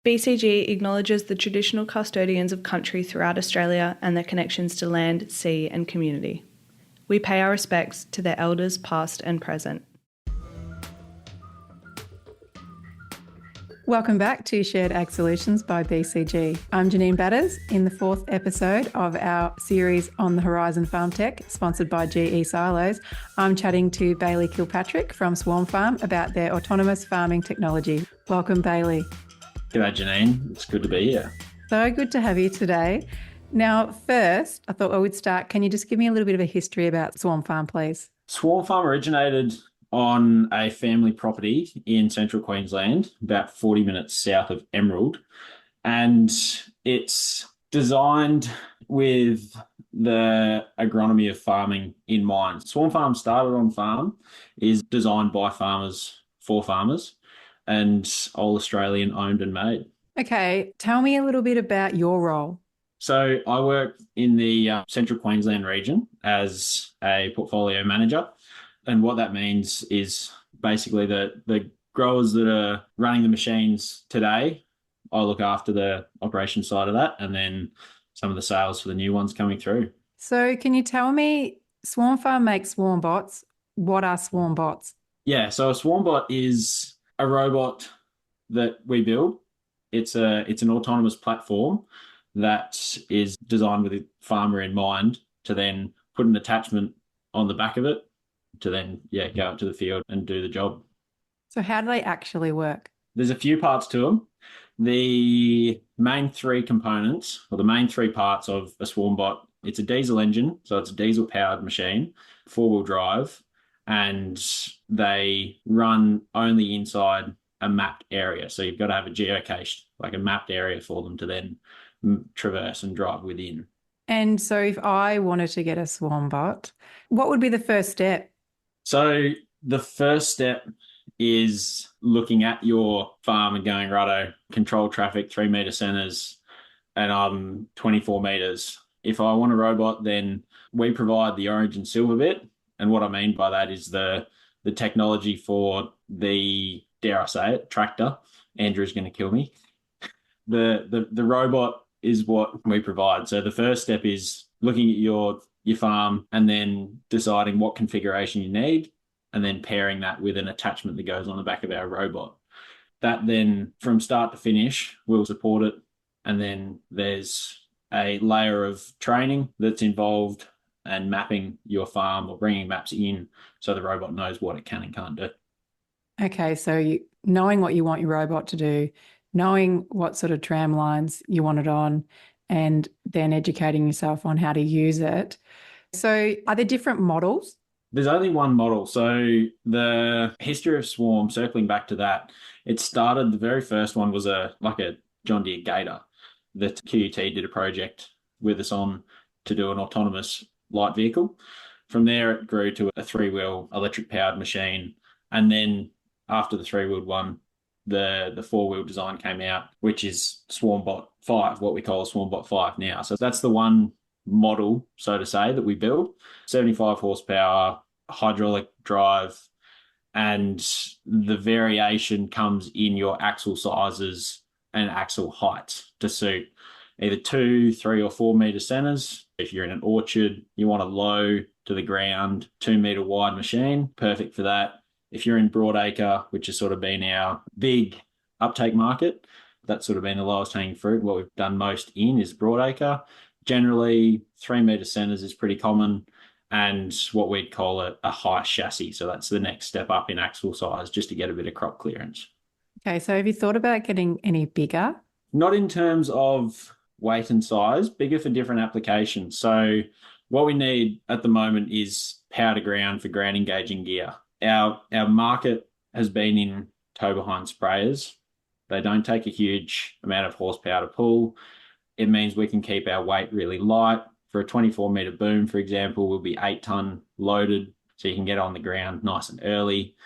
BCG acknowledges the traditional custodians of country throughout Australia and their connections to land, sea, and community. We pay our respects to their elders past and present. Welcome back to Shared Ag Solutions by BCG. I'm Janine Batters in the fourth episode of our series on the Horizon Farm Tech, sponsored by GE Silos. I'm chatting to Bailey Kilpatrick from SwarmFarm about their autonomous farming technology. Welcome, Bailey. G'day, Janine. It's good to be here. So good to have you today. Now, first, I thought I would start. Can you just give me a little bit of a history about SwarmFarm, please? SwarmFarm originated on a family property in central Queensland, about 40 minutes south of Emerald. And it's designed with the agronomy of farming in mind. SwarmFarm started on farm, is designed by farmers for farmers, and all Australian owned and made. Okay, tell me a little bit about your role. So I work in the central Queensland region as a portfolio manager. And what that means is basically the growers that are running the machines today, I look after the operation side of that, and then some of the sales for the new ones coming through. So can you tell me, SwarmFarm makes SwarmBots. What are SwarmBots? Yeah, so a SwarmBot is a robot that we build. It's an autonomous platform that is designed with the farmer in mind to then put an attachment on the back of it to then, go out to the field and do the job. So how do they actually work? There's a few parts to them. The main three components, or the main three parts of a SwarmBot, it's a diesel engine, so it's a diesel-powered machine, four-wheel drive, and they run only inside a mapped area. So you've got to have a geocache, like a mapped area for them to then traverse and drive within. And so if I wanted to get a SwarmBot, what would be the first step? So the first step is looking at your farm and going, righto, control traffic, 3 metre centres, and I'm 24 metres. If I want a robot, then we provide the orange and silver bit. And what I mean by that is the technology for the, dare I say it, tractor. Andrew's going to kill me. The robot is what we provide. So the first step is looking at your farm and then deciding what configuration you need, and then pairing that with an attachment that goes on the back of our robot. That then, from start to finish, will support it. And then there's a layer of training that's involved and mapping your farm or bringing maps in so the robot knows what it can and can't do. Okay, so knowing what you want your robot to do, knowing what sort of tram lines you want it on, and then educating yourself on how to use it. So are there different models? There's only one model. So the history of Swarm, circling back to that, it started, the very first one was like a John Deere Gator that QUT did a project with us on to do an autonomous light vehicle. From there, it grew to a three-wheel electric-powered machine. And then after the three-wheeled one, the four-wheel design came out, which is SwarmBot 5, what we call a SwarmBot 5 now. So that's the one model, so to say, that we build. 75 horsepower, hydraulic drive, and the variation comes in your axle sizes and axle heights to suit either 2, 3, or 4 metre centres. If you're in an orchard, you want a low to the ground, 2 metre wide machine, perfect for that. If you're in broadacre, which has sort of been our big uptake market, that's sort of been the lowest hanging fruit. What we've done most in is broadacre. Generally, 3 metre centres is pretty common, and what we'd call a high chassis. So that's the next step up in axle size, just to get a bit of crop clearance. Okay, so have you thought about getting any bigger? Not in terms of weight and size, bigger for different applications. So what we need at the moment is power to ground for ground engaging gear. Our market has been in tow behind sprayers. They don't take a huge amount of horsepower to pull. It means we can keep our weight really light. For a 24 metre boom, for example, we'll be 8 tonne loaded, so you can get on the ground nice and early.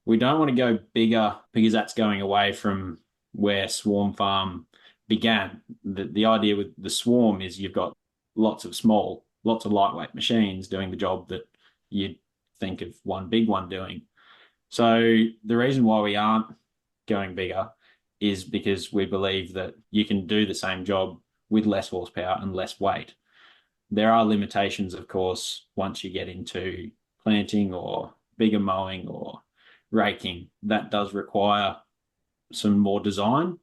We don't want to go bigger because that's going away from where Swarm Farm began. The idea with the Swarm is you've got lots of lightweight machines doing the job that you'd think of one big one doing. So the reason why we aren't going bigger is because we believe that you can do the same job with less horsepower and less weight. There are limitations, of course, once you get into planting or bigger mowing or raking. That does require some more design,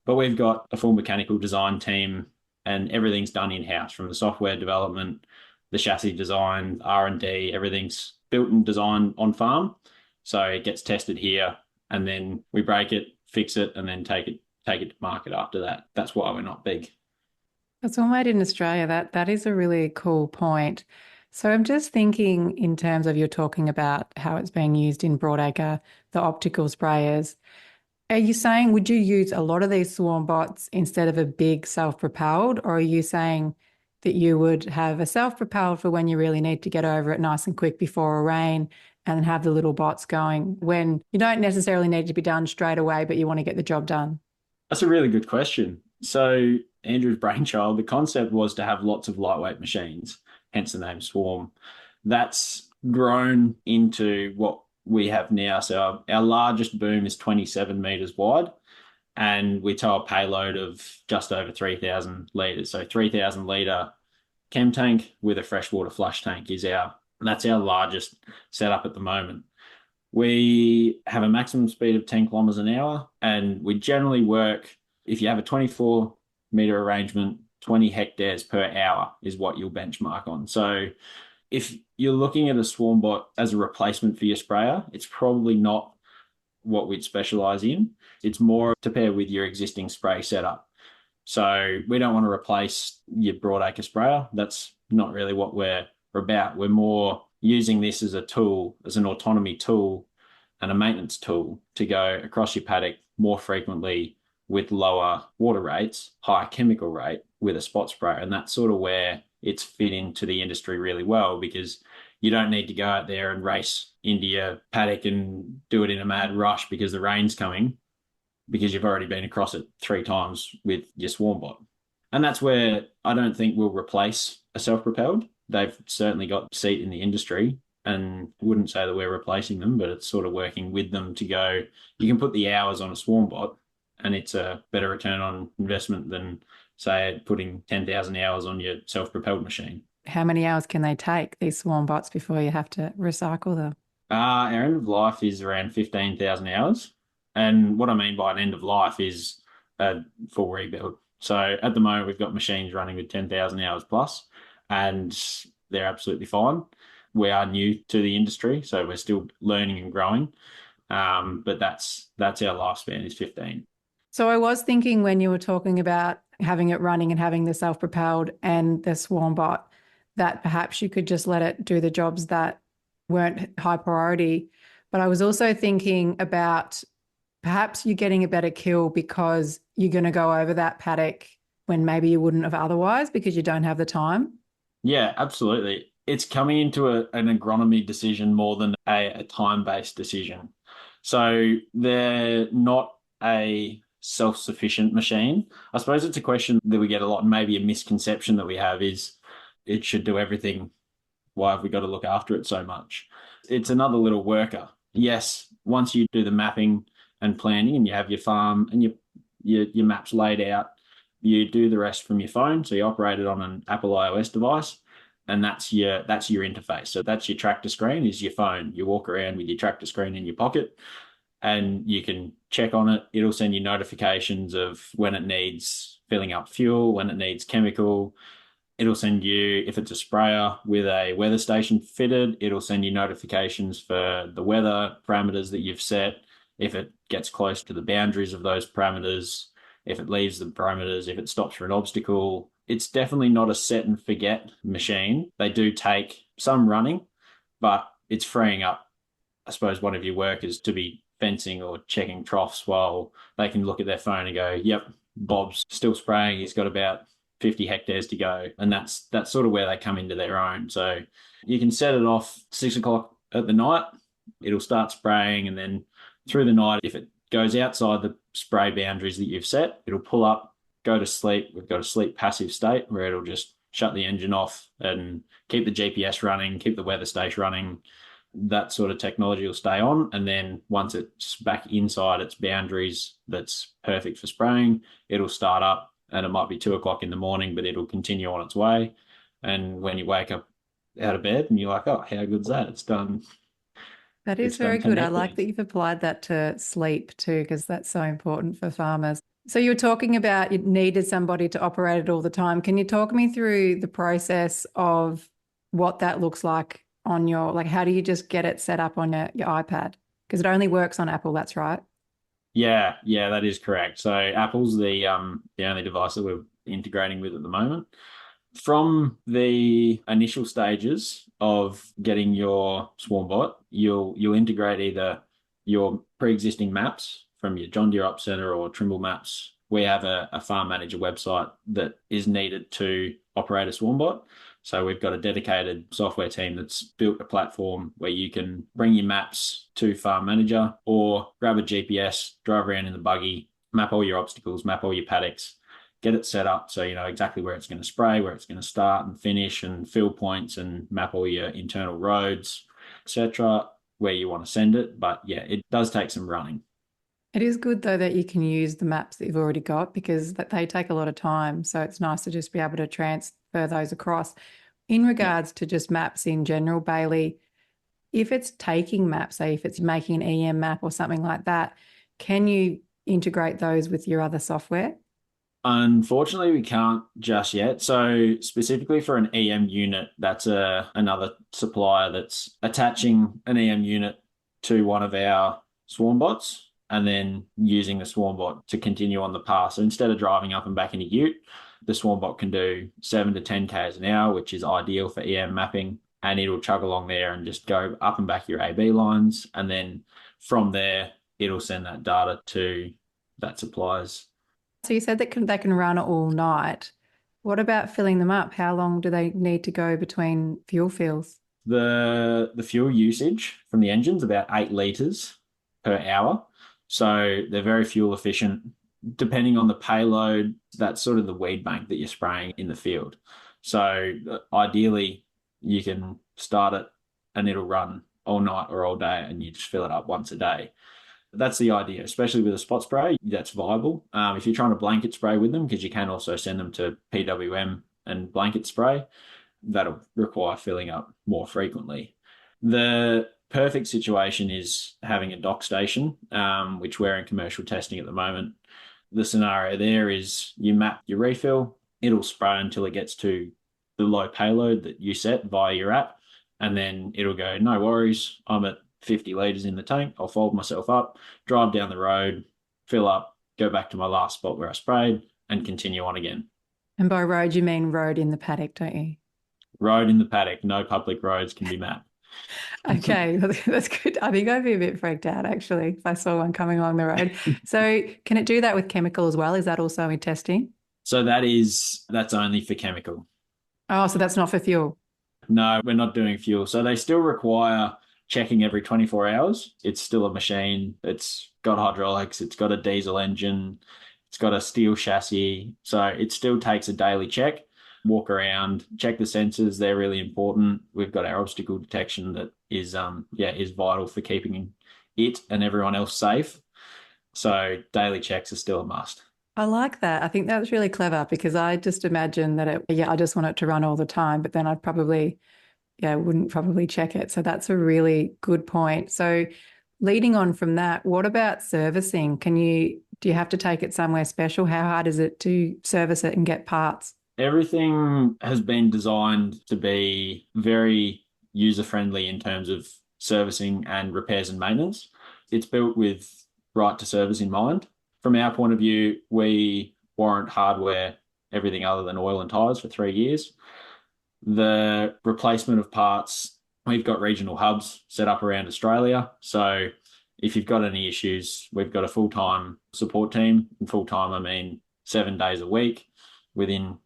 but we've got a full mechanical design team and everything's done in-house, from the software development, the chassis design, R&D, everything's built and designed on farm. So it gets tested here and then we break it, fix it, and then take it to market after that. That's why we're not big. That's all made in Australia. That is a really cool point. So I'm just thinking in terms of, you're talking about how it's being used in broadacre, the optical sprayers. Are you saying, would you use a lot of these SwarmBots instead of a big self-propelled, or are you saying that you would have a self-propelled for when you really need to get over it nice and quick before a rain, and then have the little bots going when you don't necessarily need to be done straight away, but you want to get the job done? That's a really good question. So Andrew's brainchild, the concept was to have lots of lightweight machines, hence the name Swarm. That's grown into what we have now. So our largest boom is 27 meters wide, and we tow a payload of just over 3,000 litres. So 3,000 litre chem tank with a freshwater flush tank that's our largest setup at the moment. We have a maximum speed of 10 kilometres an hour, and we generally work, if you have a 24 metre arrangement, 20 hectares per hour is what you'll benchmark on. So if you're looking at a SwarmBot as a replacement for your sprayer, it's probably not what we'd specialise in. It's more to pair with your existing spray setup. So we don't want to replace your broadacre sprayer. That's not really what we're about. We're more using this as a tool, as an autonomy tool and a maintenance tool to go across your paddock more frequently with lower water rates, higher chemical rate with a spot sprayer. And that's sort of where it's fit into the industry really well, because you don't need to go out there and race into your paddock and do it in a mad rush because the rain's coming, because you've already been across it 3 times with your SwarmBot. And that's where I don't think we'll replace a self-propelled. They've certainly got a seat in the industry, and wouldn't say that we're replacing them, but it's sort of working with them to go, you can put the hours on a SwarmBot and it's a better return on investment than, say, putting 10,000 hours on your self-propelled machine. How many hours can they take, these SwarmBots, before you have to recycle them? Our end of life is around 15,000 hours. And what I mean by an end of life is a full rebuild. So at the moment, we've got machines running with 10,000 hours plus, and they're absolutely fine. We are new to the industry, so we're still learning and growing. But that's our lifespan is 15. So I was thinking, when you were talking about having it running and having the self-propelled and the SwarmBot, that perhaps you could just let it do the jobs that weren't high priority. But I was also thinking about perhaps you're getting a better kill because you're going to go over that paddock when maybe you wouldn't have otherwise, because you don't have the time. Yeah, absolutely. It's coming into an agronomy decision more than a time-based decision. So they're not a self-sufficient machine. I suppose it's a question that we get a lot, and maybe a misconception that we have is it should do everything. Why have we got to look after it so much? It's another little worker. Yes, once you do the mapping and planning and you have your farm and your maps laid out, you do the rest from your phone. So you operate it on an Apple iOS device, and that's your interface. So that's your tractor screen, is your phone. You walk around with your tractor screen in your pocket and you can check on it. It'll send you notifications of when it needs filling up fuel, when it needs chemical. It'll send you, if it's a sprayer with a weather station fitted, it'll send you notifications for the weather parameters that you've set. If it gets close to the boundaries of those parameters, if it leaves the parameters, if it stops for an obstacle. It's definitely not a set and forget machine. They do take some running, but it's freeing up, I suppose, one of your workers to be fencing or checking troughs while they can look at their phone and go, yep, Bob's still spraying. He's got about 50 hectares to go. And that's sort of where they come into their own. So you can set it off 6 o'clock at the night. It'll start spraying, and then through the night, if it goes outside the spray boundaries that you've set, it'll pull up, go to sleep. We've got a sleep passive state where it'll just shut the engine off and keep the GPS running, keep the weather station running, that sort of technology will stay on. And then once it's back inside its boundaries, that's perfect for spraying, it'll start up, and it might be 2 o'clock in the morning, but it'll continue on its way. And when you wake up out of bed and you're like, oh, how good's that? It's done. That is It's done very good. I like connecting. that you've applied that to sleep too, because that's so important for farmers. So you were talking about you needed somebody to operate it all the time. Can you talk me through the process of what that looks like on your, like, how do you just get it set up on your iPad? Because it only works on Apple, that's right. Yeah, yeah, that is correct. So Apple's the only device that we're integrating with at the moment. From the initial stages of getting your SwarmBot, you'll integrate either your pre-existing maps from your John Deere Up Center or Trimble Maps. We have a farm manager website that is needed to operate a SwarmBot. So we've got a dedicated software team that's built a platform where you can bring your maps to Farm Manager or grab a GPS, drive around in the buggy, map all your obstacles, map all your paddocks, get it set up so you know exactly where it's going to spray, where it's going to start and finish, and fill points, and map all your internal roads, etc., where you want to send it. But yeah, it does take some running. It is good though that you can use the maps that you've already got because they take a lot of time. So it's nice to just be able to transfer those across. In Yeah. regards to just maps in general, Bailey, if it's taking maps, say if it's making an EM map or something like that, can you integrate those with your other software? Unfortunately, we can't just yet. So specifically for an EM unit, that's another supplier that's attaching an EM unit to one of our SwarmBots and then using the SwarmBot to continue on the path. So instead of driving up and back in a ute, the SwarmBot can do 7 to 10 k's an hour, which is ideal for EM mapping. And it'll chug along there and just go up and back your AB lines. And then from there, it'll send that data to that supplier's. So you said that they can run all night. What about filling them up? How long do they need to go between fuel fills? The fuel usage from the engine's about 8 litres per hour. So they're very fuel efficient. Depending on the payload, that's sort of the weed bank that you're spraying in the field. So ideally, you can start it and it'll run all night or all day, and you just fill it up once a day. That's the idea, especially with a spot spray. That's viable. If you're trying to blanket spray with them, because you can also send them to PWM and blanket spray, that'll require filling up more frequently. The perfect situation is having a dock station, which we're in commercial testing at the moment. The scenario there is you map your refill, it'll spray until it gets to the low payload that you set via your app, and then it'll go, no worries, I'm at 50 litres in the tank, I'll fold myself up, drive down the road, fill up, go back to my last spot where I sprayed, and continue on again. And by road, you mean road in the paddock, don't you? Road in the paddock, no public roads can be mapped. Okay, that's good. I think I'd be a bit freaked out actually if I saw one coming along the road. So can it do that with chemical as well? Is that also in testing? So that's only for chemical. Oh, so that's not for fuel. No, we're not doing fuel. So they still require checking every 24 hours. It's still a machine. It's got hydraulics. It's got a diesel engine. It's got a steel chassis. So it still takes a daily check. Walk around, check the sensors. They're really important. We've got our obstacle detection that is vital for keeping it and everyone else safe. So daily checks are still a must. I like that. I think that's really clever because I just imagine that I just want it to run all the time, but then wouldn't probably check it. So that's a really good point. So leading on from that, what about servicing? Do you have to take it somewhere special? How hard is it to service it and get parts? Everything has been designed to be very user-friendly in terms of servicing and repairs and maintenance. It's built with right to service in mind. From our point of view, we warrant hardware, everything other than oil and tyres for 3 years. The replacement of parts, we've got regional hubs set up around Australia. So if you've got any issues, we've got a full-time support team. And full-time, I mean 7 days a week within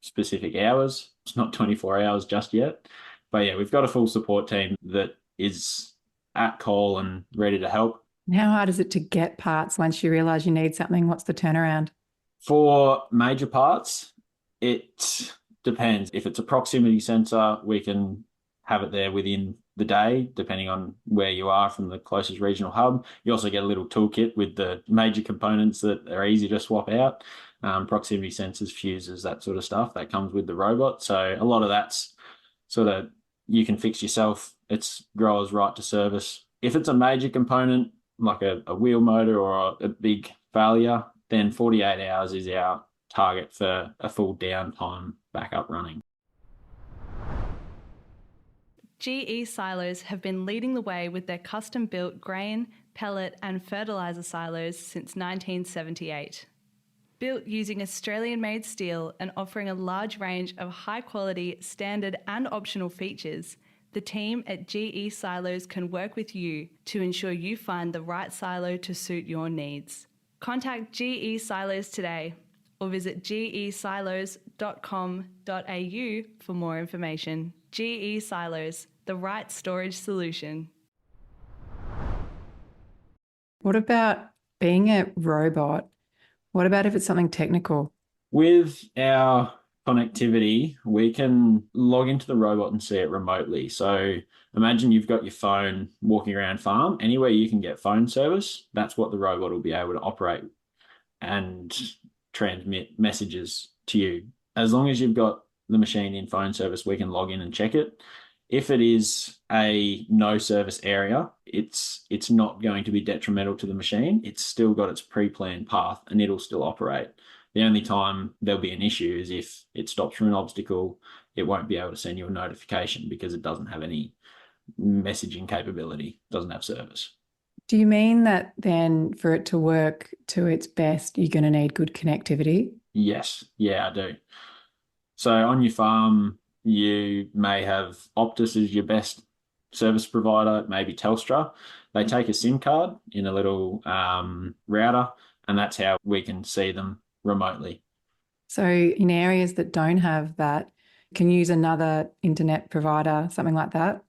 specific hours. It's not 24 hours just yet. But yeah, we've got a full support team that is at call and ready to help. How hard is it to get parts once you realise you need something? What's the turnaround? For major parts, it depends. If it's a proximity sensor, we can have it there within the day, depending on where you are from the closest regional hub. You also get a little toolkit with the major components that are easy to swap out, proximity sensors, fuses, that sort of stuff that comes with the robot. So a lot of that's sort of you can fix yourself. It's growers' right to service. If it's a major component, like a wheel motor or a big failure, then 48 hours is our target for a full downtime back up running. GE silos have been leading the way with their custom-built grain, pellet and fertiliser silos since 1978. Built using Australian-made steel and offering a large range of high-quality, standard and optional features, the team at GE Silos can work with you to ensure you find the right silo to suit your needs. Contact GE Silos today or visit gesilos.com.au for more information. GE Silos, the right storage solution. What about being a robot? What about if it's something technical? With our connectivity, we can log into the robot and see it remotely. So imagine you've got your phone walking around farm. Anywhere you can get phone service, that's what the robot will be able to operate and transmit messages to you. As long as you've got the machine in phone service, we can log in and check it. If it is a no service area, it's not going to be detrimental to the machine. It's still got its pre-planned path and it'll still operate. The only time there'll be an issue is if it stops from an obstacle, it won't be able to send you a notification because it doesn't have any messaging capability, doesn't have service. Do you mean that then for it to work to its best, you're going to need good connectivity? Yes, yeah, I do. So on your farm, you may have Optus as your best service provider, maybe Telstra. They take a SIM card in a little router, and that's how we can see them remotely. So in areas that don't have that, can you use another internet provider, something like that?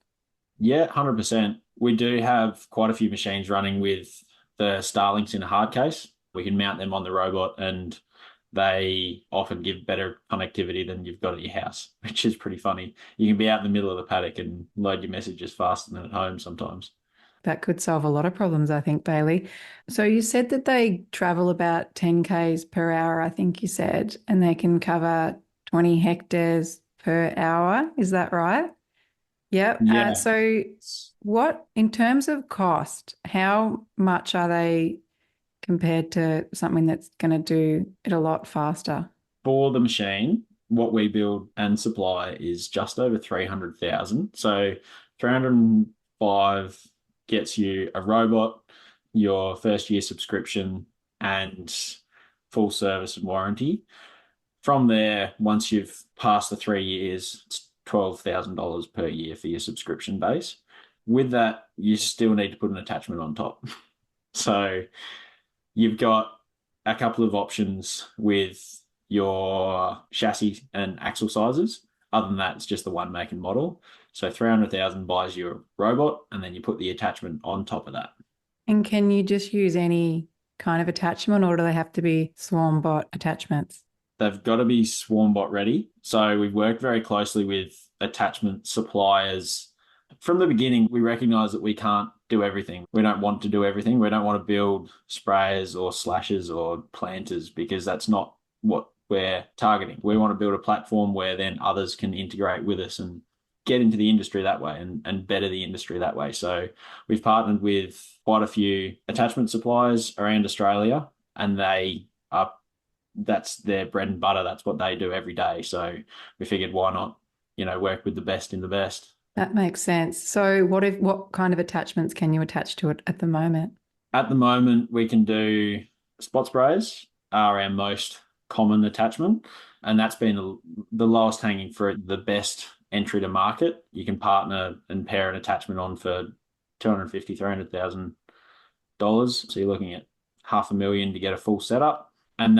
Yeah, 100%. We do have quite a few machines running with the Starlinks in a hard case. We can mount them on the robot and they often give better connectivity than you've got at your house, which is pretty funny. You can be out in the middle of the paddock and load your messages faster than at home sometimes. That could solve a lot of problems, I think, Bailey. So you said that they travel about 10 k's per hour, I think you said, and they can cover 20 hectares per hour. Is that right? Yep. Yeah. So what, in terms of cost, how much are they compared to something that's going to do it a lot faster? For the machine, what we build and supply is just over 300,000. So 305 gets you a robot, your first year subscription, and full service and warranty. From there, once you've passed the 3 years, it's $12,000 per year for your subscription base. With that, you still need to put an attachment on top. So you've got a couple of options with your chassis and axle sizes. Other than that, it's just the one make and model. So 300,000 buys you a robot, and then you put the attachment on top of that. And can you just use any kind of attachment, or do they have to be SwarmBot attachments? They've got to be SwarmBot ready. So we've worked very closely with attachment suppliers. From the beginning, we recognize that we can't do everything. We don't want to do everything. We don't want to build sprayers or slashers or planters because that's not what we're targeting. We want to build a platform where then others can integrate with us and get into the industry that way and better the industry that way. So we've partnered with quite a few attachment suppliers around Australia, and that's their bread and butter. That's what they do every day. So we figured, why not, work with the best in the best. That makes sense. So what kind of attachments can you attach to it at the moment? At the moment, we can do spot sprays are our most common attachment, and that's been the lowest hanging fruit, the best entry to market. You can partner and pair an attachment on for $250,000, $300,000. So you're looking at $500,000 to get a full setup, and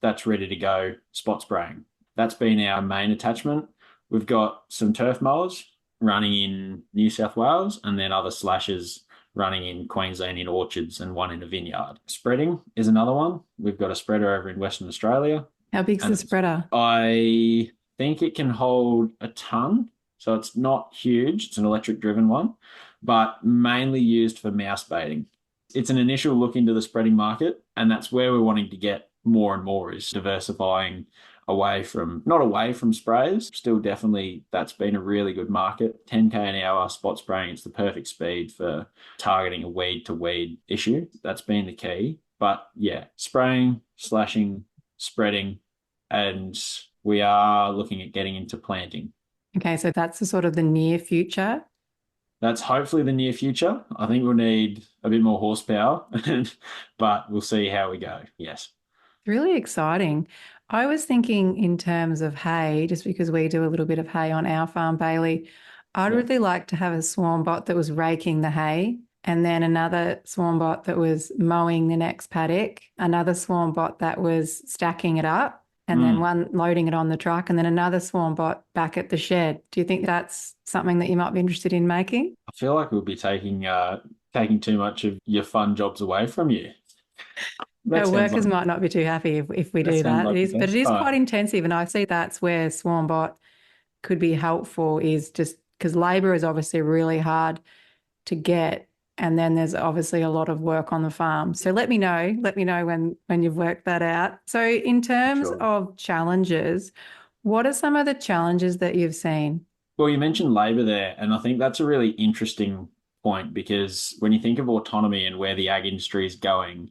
that's ready to go spot spraying. That's been our main attachment. We've got some turf mowers running in New South Wales, and then other slashers running in Queensland in orchards and one in a vineyard. Spreading is another one. We've got a spreader over in Western Australia. How big's the spreader? I think it can hold a ton. So it's not huge. It's an electric driven one, but mainly used for mouse baiting. It's an initial look into the spreading market, and that's where we're wanting to get more and more, is diversifying not away from sprays. Still, definitely, that's been a really good market. 10k an hour spot spraying, it's the perfect speed for targeting a weed to weed issue. That's been the key. But yeah, spraying, slashing, spreading, and we are looking at getting into planting. Okay, so that's the sort of the near future. That's hopefully the near future. I think we'll need a bit more horsepower, but we'll see how we go. Yes. Really exciting. I was thinking in terms of hay, just because we do a little bit of hay on our farm, Bailey. I'd Yeah. really like to have a swarm bot that was raking the hay, and then another swarm bot that was mowing the next paddock, another swarm bot that was stacking it up, and then one loading it on the truck, and then another swarm bot back at the shed. Do you think that's something that you might be interested in making? I feel like we'll be taking too much of your fun jobs away from you. Our workers might not be too happy if we do that. Like It is, but it is quite intensive, and I see that's where SwarmBot could be helpful, is just because labour is obviously really hard to get, and then there's obviously a lot of work on the farm. So let me know when you've worked that out. So in terms Sure. of challenges, what are some of the challenges that you've seen? Well, you mentioned labour there, and I think that's a really interesting point, because when you think of autonomy and where the ag industry is going,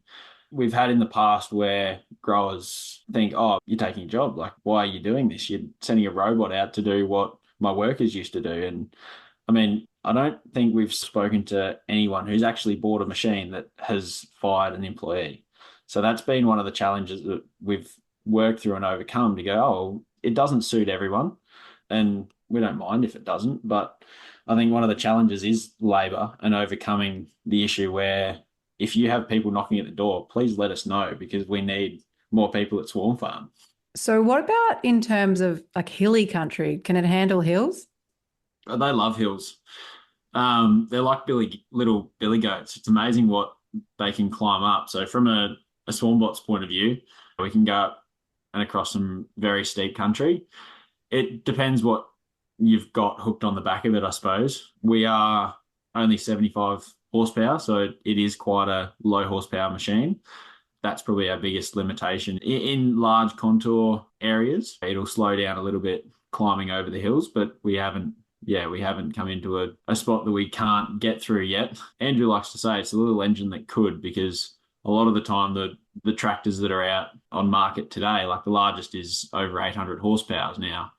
we've had in the past where growers think, oh, you're taking a job. Like, why are you doing this? You're sending a robot out to do what my workers used to do. And I mean, I don't think we've spoken to anyone who's actually bought a machine that has fired an employee. So that's been one of the challenges that we've worked through and overcome, to go, oh, it doesn't suit everyone. And we don't mind if it doesn't. But I think one of the challenges is labour, and overcoming the issue where, if you have people knocking at the door, please let us know, because we need more people at Swarm Farm. So what about in terms of like hilly country? Can it handle hills? They love hills. They're like little billy goats. It's amazing what they can climb up. So from a SwarmBot's point of view, we can go up and across some very steep country. It depends what you've got hooked on the back of it, I suppose. We are only 75 horsepower, so it is quite a low horsepower machine. That's probably our biggest limitation. In large contour areas, it'll slow down a little bit climbing over the hills, but we haven't come into a spot that we can't get through yet. Andrew likes to say it's a little engine that could, because a lot of the time the tractors that are out on market today, like the largest is over 800 horsepower now.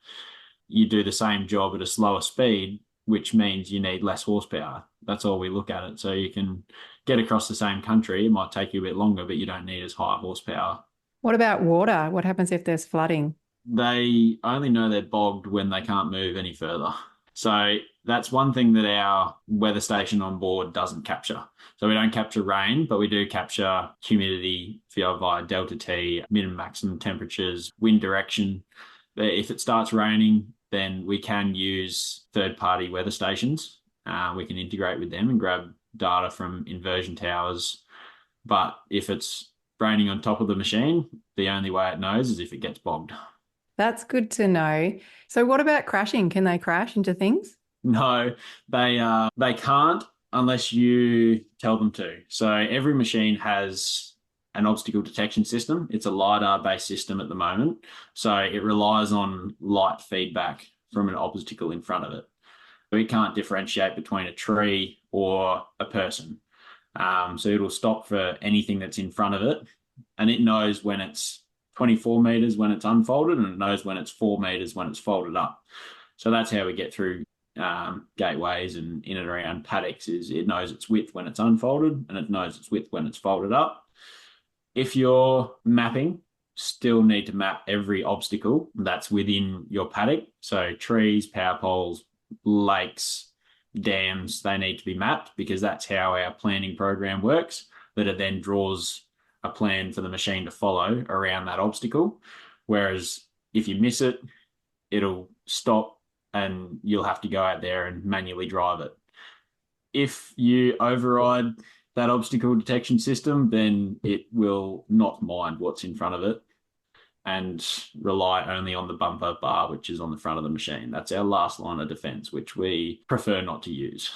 You do the same job at a slower speed, which means you need less horsepower. That's all we look at it. So you can get across the same country. It might take you a bit longer, but you don't need as high horsepower. What about water? What happens if there's flooding? They only know they're bogged when they can't move any further. So that's one thing that our weather station on board doesn't capture. So we don't capture rain, but we do capture humidity via delta T, minimum maximum temperatures, wind direction. If it starts raining, then we can use third-party weather stations. We can integrate with them and grab data from inversion towers. But if it's raining on top of the machine, the only way it knows is if it gets bogged. That's good to know. So what about crashing? Can they crash into things? No, they can't unless you tell them to. So every machine has an obstacle detection system. It's a LiDAR-based system at the moment. So it relies on light feedback from an obstacle in front of it. We can't differentiate between a tree or a person. So it'll stop for anything that's in front of it. And it knows when it's 24 meters when it's unfolded, and it knows when it's 4 meters when it's folded up. So that's how we get through gateways and in and around paddocks, is it knows its width when it's unfolded, and it knows its width when it's folded up. If you're mapping, still need to map every obstacle that's within your paddock. So trees, power poles, lakes, dams, they need to be mapped, because that's how our planning program works, that it then draws a plan for the machine to follow around that obstacle. Whereas if you miss it, it'll stop and you'll have to go out there and manually drive it. If you override that obstacle detection system, then it will not mind what's in front of it. and rely only on the bumper bar, which is on the front of the machine. That's our last line of defense, which we prefer not to use.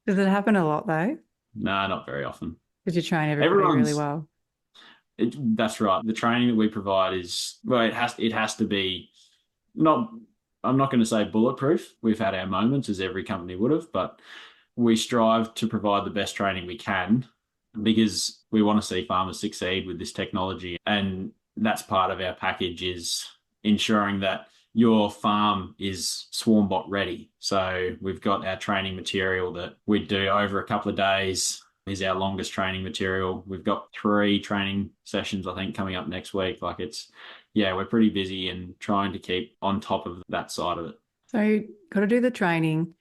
Does it happen a lot though? No, not very often. Because you train everybody really well. That's right. The training that we provide is, well, it has to be not, I'm not going to say bulletproof. We've had our moments, as every company would have, but we strive to provide the best training we can because we want to see farmers succeed with this technology. And that's part of our package, is ensuring that your farm is SwarmBot ready. So we've got our training material that we do over a couple of days, is our longest training material. We've got 3 training sessions, I think, coming up next week. We're pretty busy and trying to keep on top of that side of it. So you've got to do the training.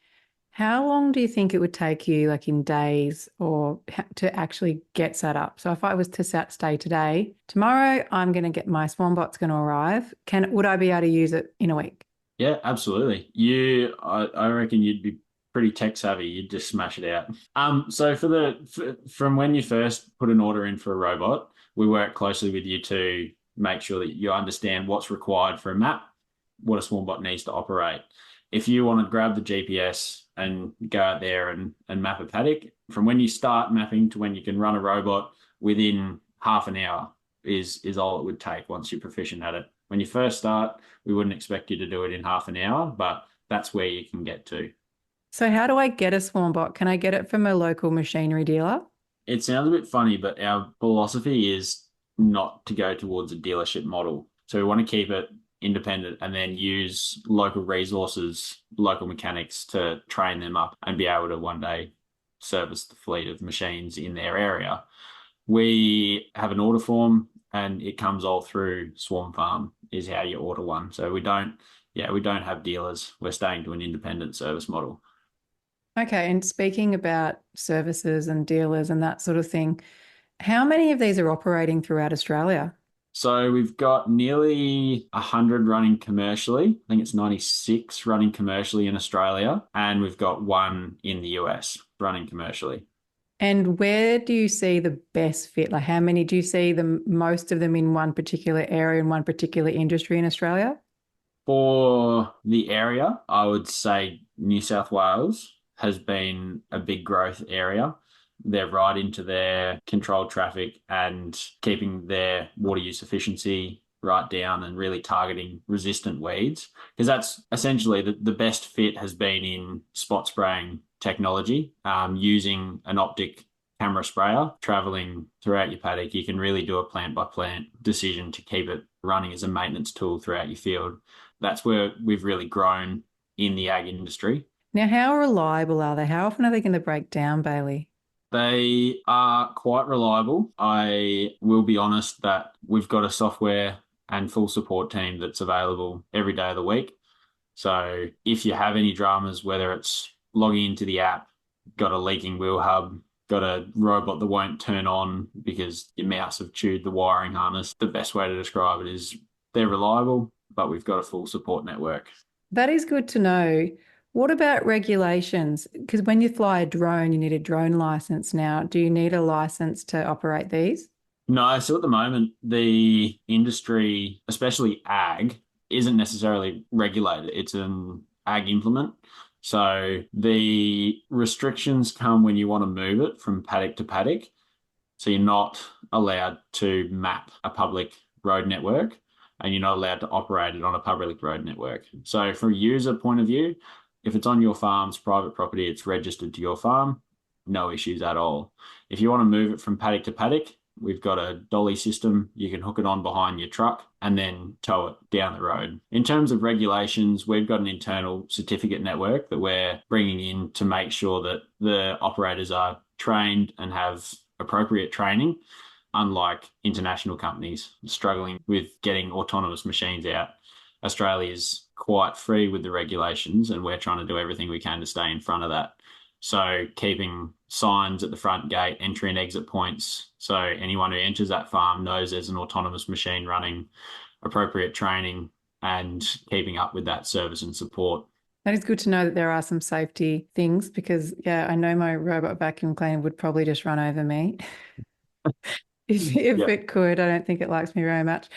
How long do you think it would take you, like in days, or to actually get set up? So if I was to stay today, tomorrow I'm going to get my SwarmBot's going to arrive. Would I be able to use it in a week? Yeah, absolutely. I reckon you'd be pretty tech savvy. You'd just smash it out. So from when you first put an order in for a robot, we work closely with you to make sure that you understand what's required for a map, what a SwarmBot needs to operate. If you want to grab the GPS and go out there and map a paddock, from when you start mapping to when you can run a robot within half an hour is all it would take once you're proficient at it. When you first start, we wouldn't expect you to do it in half an hour, but that's where you can get to. So how do I get a SwarmBot? Can I get it from a local machinery dealer? It sounds a bit funny, but our philosophy is not to go towards a dealership model. So we want to keep it independent and then use local resources, local mechanics to train them up and be able to one day service the fleet of machines in their area. We have an order form and it comes all through SwarmFarm is how you order one. So we don't have dealers. We're staying to an independent service model. Okay, and speaking about services and dealers and that sort of thing, how many of these are operating throughout Australia? So we've got nearly 100 running commercially. I think it's 96 running commercially in Australia, and we've got 1 in the US running commercially. And where do you see the best fit? Like how many do you see most of them in one particular area, in one particular industry in Australia? For the area, I would say New South Wales has been a big growth area. They're right into their controlled traffic and keeping their water use efficiency right down and really targeting resistant weeds. Because that's essentially the best fit has been in spot spraying technology, using an optic camera sprayer traveling throughout your paddock. You can really do a plant by plant decision to keep it running as a maintenance tool throughout your field. That's where we've really grown in the ag industry. Now, how reliable are they? How often are they going to break down, Bailey? They are quite reliable. I will be honest that we've got a software and full support team that's available every day of the week. So if you have any dramas, whether it's logging into the app, got a leaking wheel hub, got a robot that won't turn on because your mouse have chewed the wiring harness, the best way to describe it is they're reliable, but we've got a full support network. That is good to know. What about regulations? Because when you fly a drone, you need a drone license now. Do you need a license to operate these? No, so at the moment, the industry, especially ag, isn't necessarily regulated. It's an ag implement. So the restrictions come when you want to move it from paddock to paddock. So you're not allowed to map a public road network and you're not allowed to operate it on a public road network. So from a user point of view, if it's on your farm's private property, it's registered to your farm, no issues at all. If you want to move it from paddock to paddock, we've got a dolly system. You can hook it on behind your truck and then tow it down the road. In terms of regulations, we've got an internal certificate network that we're bringing in to make sure that the operators are trained and have appropriate training, unlike international companies struggling with getting autonomous machines out. Australia is quite free with the regulations and we're trying to do everything we can to stay in front of that. So keeping signs at the front gate, entry and exit points, so anyone who enters that farm knows there's an autonomous machine running, appropriate training, and keeping up with that service and support. That is good to know that there are some safety things because, I know my robot vacuum cleaner would probably just run over me if it could. I don't think it likes me very much.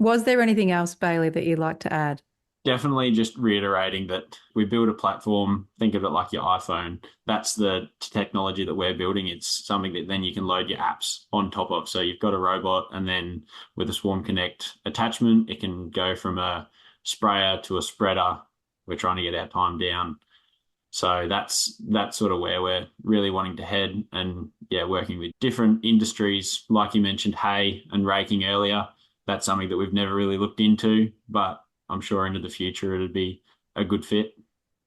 Was there anything else, Bailey, that you'd like to add? Definitely just reiterating that we build a platform, think of it like your iPhone. That's the technology that we're building. It's something that then you can load your apps on top of. So you've got a robot, and then with a Swarm Connect attachment, it can go from a sprayer to a spreader. We're trying to get our time down. So that's sort of where we're really wanting to head. And yeah, working with different industries, like you mentioned, hay and raking earlier. That's something that we've never really looked into, but I'm sure into the future it'd be a good fit.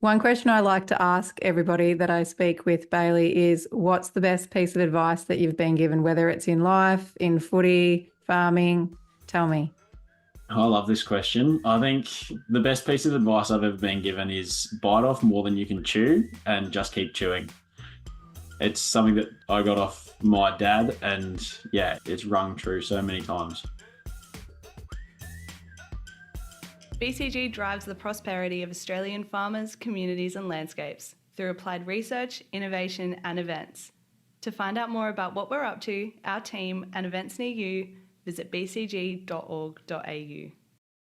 One question I like to ask everybody that I speak with, Bailey, is what's the best piece of advice that you've been given, whether it's in life, in footy, farming? Tell me. I love this question. I think the best piece of advice I've ever been given is bite off more than you can chew and just keep chewing. It's something that I got off my dad, and yeah, it's rung true so many times. BCG drives the prosperity of Australian farmers, communities and landscapes through applied research, innovation and events. To find out more about what we're up to, our team and events near you, visit bcg.org.au.